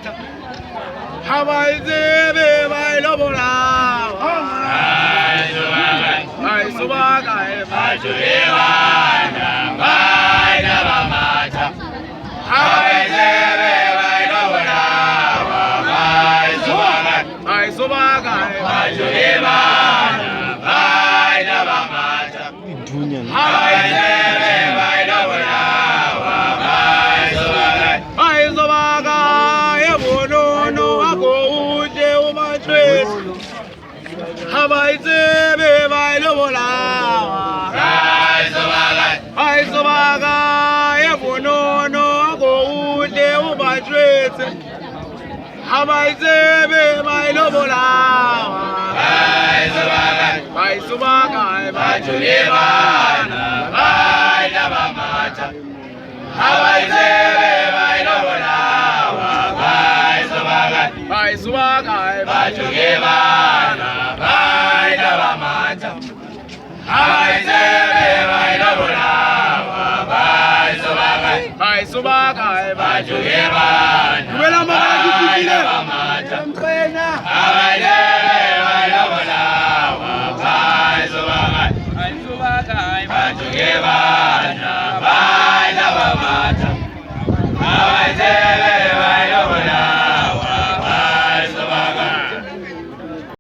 Hawaii vai lobola. Ai subaga vai jueva na vai na mata. Hawaii vai lobola. Ai subaga vai jueva na vai na mata. Hawaii vai lobola. Ai subaga no ako uje umatwes Hawaii vai lobola Ai sobaga ebuno no ako uje umatwes Hawaii vai lobola Ai sobaga vai juliba vai nabamata Hawaii vai lobola Vai subaga, vai jugueva, vai da mata. Vai lobola, vai subaga, vai jugueva, vai da mata. Vai lobola, vai subaga, vai jugueva, vai da mata.